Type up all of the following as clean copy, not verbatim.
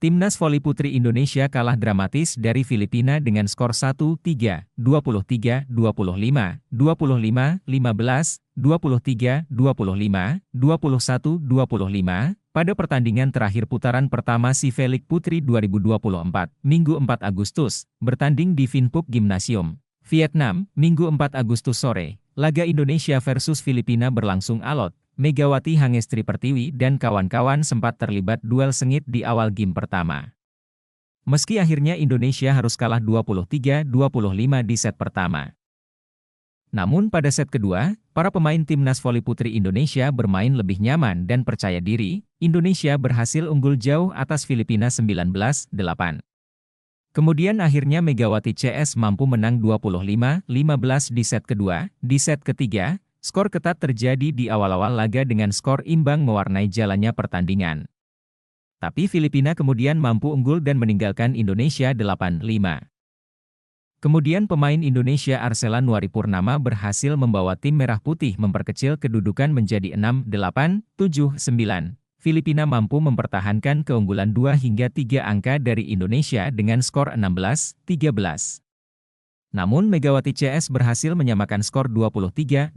Timnas voli putri Indonesia kalah dramatis dari Filipina dengan skor 1-3, 23-25, 25-15, 23-25, 21-25, pada pertandingan terakhir putaran pertama SIFE League Putri 2024, Minggu 4 Agustus, bertanding di Vinpuk Gymnasium, Vietnam, Minggu 4 Agustus sore. Laga Indonesia versus Filipina berlangsung alot. Megawati Hangestri Pertiwi dan kawan-kawan sempat terlibat duel sengit di awal game pertama. Meski akhirnya Indonesia harus kalah 23-25 di set pertama. Namun pada set kedua, para pemain Timnas Voli Putri Indonesia bermain lebih nyaman dan percaya diri. Indonesia berhasil unggul jauh atas Filipina 19-8. Kemudian akhirnya Megawati CS mampu menang 25-15 di set kedua. Di set ketiga, skor ketat terjadi di awal-awal laga dengan skor imbang mewarnai jalannya pertandingan. Tapi Filipina kemudian mampu unggul dan meninggalkan Indonesia 8-5. Kemudian pemain Indonesia Arsela Nuaripurnama berhasil membawa tim Merah Putih memperkecil kedudukan menjadi 6-8, 7-9. Filipina mampu mempertahankan keunggulan 2 hingga 3 angka dari Indonesia dengan skor 16-13. Namun Megawati CS berhasil menyamakan skor 23-23.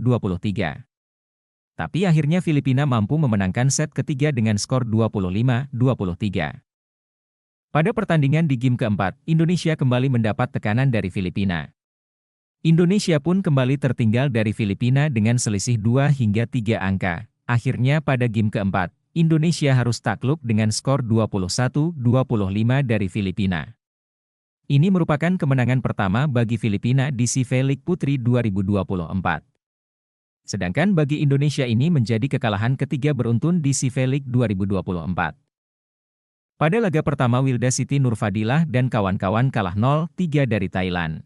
Tapi akhirnya Filipina mampu memenangkan set ketiga dengan skor 25-23. Pada pertandingan di game keempat, Indonesia kembali mendapat tekanan dari Filipina. Indonesia pun kembali tertinggal dari Filipina dengan selisih 2 hingga 3 angka. Akhirnya pada game keempat, Indonesia harus takluk dengan skor 21-25 dari Filipina. Ini merupakan kemenangan pertama bagi Filipina di SIFE League Putri 2024. Sedangkan bagi Indonesia ini menjadi kekalahan ketiga beruntun di SIFE League 2024. Pada laga pertama Wilda Siti Nurfadilah dan kawan-kawan kalah 0-3 dari Thailand.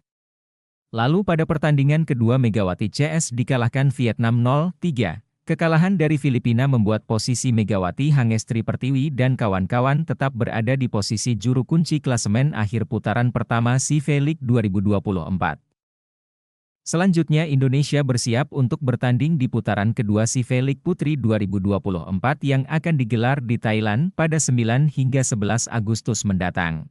Lalu pada pertandingan kedua Megawati CS dikalahkan Vietnam 0-3. Kekalahan dari Filipina membuat posisi Megawati Hangestri Pertiwi dan kawan-kawan tetap berada di posisi juru kunci klasemen akhir putaran pertama SIFE League 2024. Selanjutnya Indonesia bersiap untuk bertanding di putaran kedua SIFE League Putri 2024 yang akan digelar di Thailand pada 9 hingga 11 Agustus mendatang.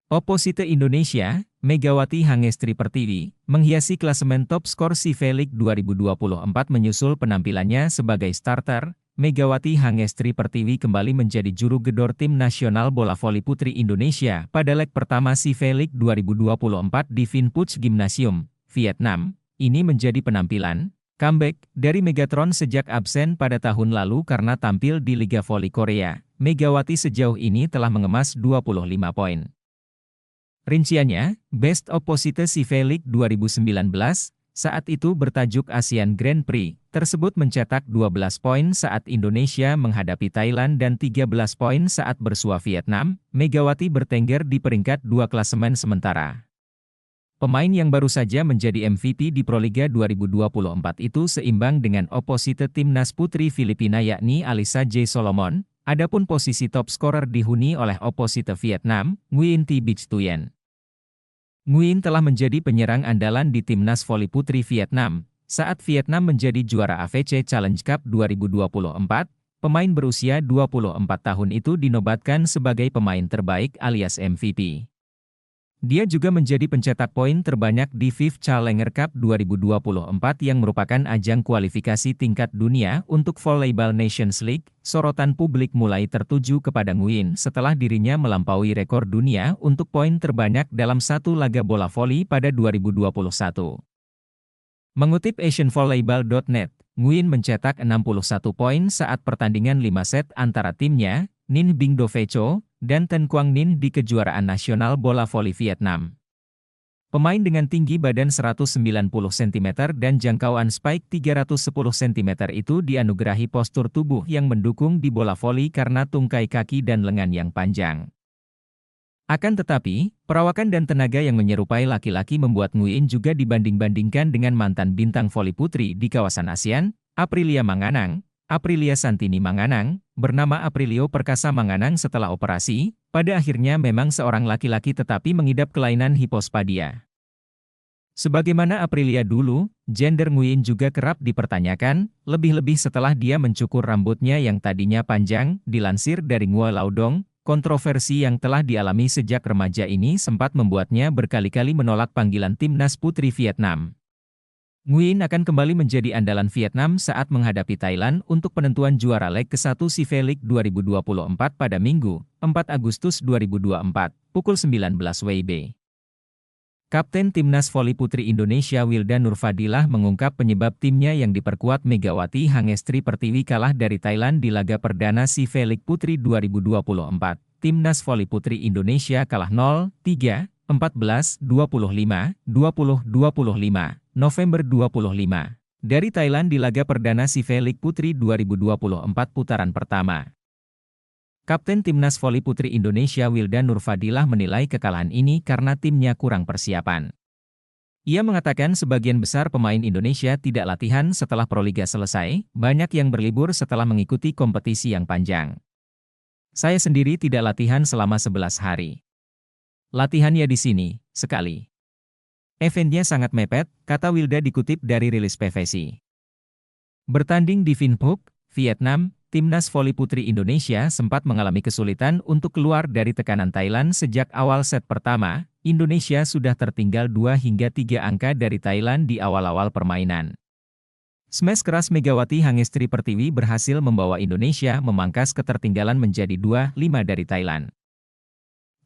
Oposite Indonesia, Megawati Hangestri Pertiwi, menghiasi klasemen top skor SIFE League 2024 menyusul penampilannya sebagai starter. Megawati Hangestri Pertiwi kembali menjadi juru gedor tim nasional bola voli putri Indonesia pada leg pertama SIFE League 2024 di Vinpuk Gymnasium, Vietnam. Ini menjadi penampilan comeback dari Megatron sejak absen pada tahun lalu karena tampil di Liga Voli Korea. Megawati sejauh ini telah mengemas 25 poin. Rinciannya, Best Opposite SIFE League 2019, saat itu bertajuk ASEAN Grand Prix, tersebut mencetak 12 poin saat Indonesia menghadapi Thailand dan 13 poin saat bersua Vietnam. Megawati bertengger di peringkat 2 klasemen sementara. Pemain yang baru saja menjadi MVP di Proliga 2024 itu seimbang dengan opposite Timnas Putri Filipina yakni Alyssa J. Solomon, adapun posisi top scorer dihuni oleh opposite Vietnam, Nguyen Thi Bich Thuyen. Nguyen telah menjadi penyerang andalan di Timnas Voli Putri Vietnam. Saat Vietnam menjadi juara AVC Challenge Cup 2024, pemain berusia 24 tahun itu dinobatkan sebagai pemain terbaik alias MVP. Dia juga menjadi pencetak poin terbanyak di FIF Challenger Cup 2024 yang merupakan ajang kualifikasi tingkat dunia untuk Volleyball Nations League. Sorotan publik mulai tertuju kepada Nguyen setelah dirinya melampaui rekor dunia untuk poin terbanyak dalam satu laga bola voli pada 2021. Mengutip AsianVolleyball.net, Nguyen mencetak 61 poin saat pertandingan 5 set antara timnya, Ninh Binh Do Phe Cho, dan Ten Quang Ninh di kejuaraan nasional bola voli Vietnam. Pemain dengan tinggi badan 190 cm dan jangkauan spike 310 cm itu dianugerahi postur tubuh yang mendukung di bola voli karena tungkai kaki dan lengan yang panjang. Akan tetapi, perawakan dan tenaga yang menyerupai laki-laki membuat Nguyen juga dibanding-bandingkan dengan mantan bintang voli putri di kawasan ASEAN, Aprilia Manganang. Aprilia Santini Manganang, bernama Aprilio Perkasa Manganang setelah operasi, pada akhirnya memang seorang laki-laki tetapi mengidap kelainan hipospadia. Sebagaimana Aprilia dulu, gender Nguyen juga kerap dipertanyakan, lebih-lebih setelah dia mencukur rambutnya yang tadinya panjang, dilansir dari Nguyen Laodong, Kontroversi yang telah dialami sejak remaja ini sempat membuatnya berkali-kali menolak panggilan timnas putri Vietnam. Nguyen akan kembali menjadi andalan Vietnam saat menghadapi Thailand untuk penentuan juara leg ke-1 SEA League 2024 pada Minggu, 4 Agustus 2024, pukul 19 WIB. Kapten Timnas Voli Putri Indonesia Wilda Nurfadilah mengungkap penyebab timnya yang diperkuat Megawati Hangestri Pertiwi kalah dari Thailand di laga perdana SEA League Putri 2024. Timnas Voli Putri Indonesia kalah 0-3, 14, 25, 20, 25, November 25. Dari Thailand di laga perdana SEA League Putri 2024 putaran pertama. Kapten Timnas Voli Putri Indonesia Wilda Nurfadilah menilai kekalahan ini karena timnya kurang persiapan. Ia mengatakan sebagian besar pemain Indonesia tidak latihan setelah Proliga selesai, banyak yang berlibur setelah mengikuti kompetisi yang panjang. Saya sendiri tidak latihan selama 11 hari. Latihannya di sini, sekali. Eventnya sangat mepet, kata Wilda dikutip dari rilis PVC. Bertanding di Vinh Phuc, Vietnam, Timnas Voli Putri Indonesia sempat mengalami kesulitan untuk keluar dari tekanan Thailand sejak awal set pertama. Indonesia sudah tertinggal 2 hingga 3 angka dari Thailand di awal-awal permainan. Smash keras Megawati Hangestri Pertiwi berhasil membawa Indonesia memangkas ketertinggalan menjadi 2-5 dari Thailand.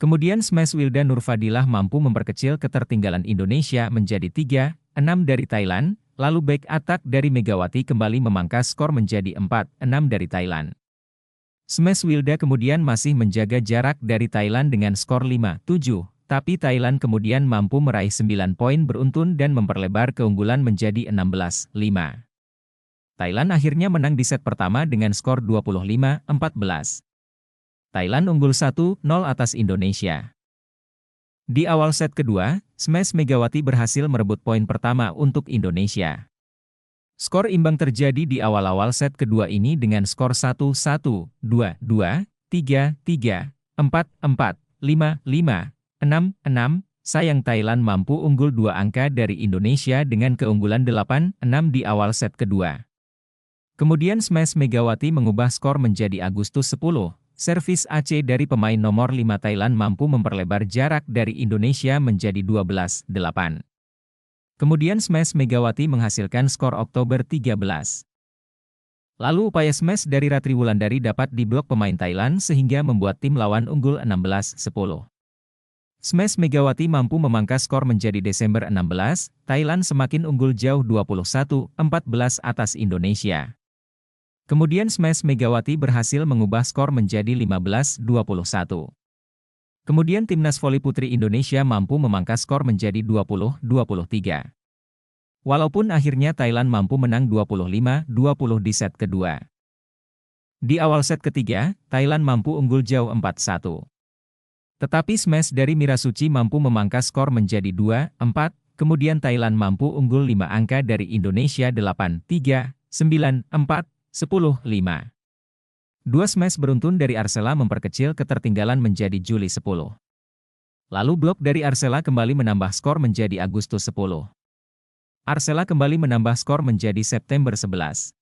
Kemudian smash Wilda Nurfadilah mampu memperkecil ketertinggalan Indonesia menjadi 3-6 dari Thailand. Lalu back attack dari Megawati kembali memangkas skor menjadi 4-6 dari Thailand. Smash Wilda kemudian masih menjaga jarak dari Thailand dengan skor 5-7, tapi Thailand kemudian mampu meraih 9 poin beruntun dan memperlebar keunggulan menjadi 16-5. Thailand akhirnya menang di set pertama dengan skor 25-14. Thailand unggul 1-0 atas Indonesia. Di awal set kedua, smash Megawati berhasil merebut poin pertama untuk Indonesia. Skor imbang terjadi di awal-awal set kedua ini dengan skor 1-1, 2-2, 3-3, 4-4, 5-5, 6-6. Sayang Thailand mampu unggul 2 angka dari Indonesia dengan keunggulan 8-6 di awal set kedua. Kemudian smash Megawati mengubah skor menjadi Agustus 10. Servis AC dari pemain nomor 5 Thailand mampu memperlebar jarak dari Indonesia menjadi 12-8. Kemudian smash Megawati menghasilkan skor Oktober 13. Lalu upaya smash dari Ratri Wulandari dapat diblok pemain Thailand sehingga membuat tim lawan unggul 16-10. Smash Megawati mampu memangkas skor menjadi Desember 16, Thailand semakin unggul jauh 21-14 atas Indonesia. Kemudian smash Megawati berhasil mengubah skor menjadi 15-21. Kemudian Timnas Voli Putri Indonesia mampu memangkas skor menjadi 20-23. Walaupun akhirnya Thailand mampu menang 25-20 di set kedua. Di awal set ketiga, Thailand mampu unggul jauh 4-1. Tetapi smash dari Mirasuci mampu memangkas skor menjadi 2-4, kemudian Thailand mampu unggul 5 angka dari Indonesia 8-3, 9-4, 10-5. Dua smash beruntun dari Arsela memperkecil ketertinggalan menjadi Juli 10. Lalu blok dari Arsela kembali menambah skor menjadi Agustus 10. Arsela kembali menambah skor menjadi September 11.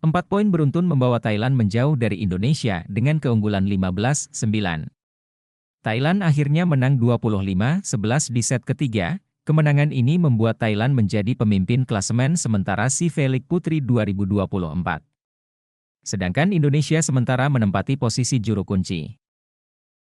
4 poin beruntun membawa Thailand menjauh dari Indonesia dengan keunggulan 15-9. Thailand akhirnya menang 25-11 di set ketiga. Kemenangan ini membuat Thailand menjadi pemimpin klasemen sementara SEA League Putri 2024. Sedangkan Indonesia sementara menempati posisi juru kunci.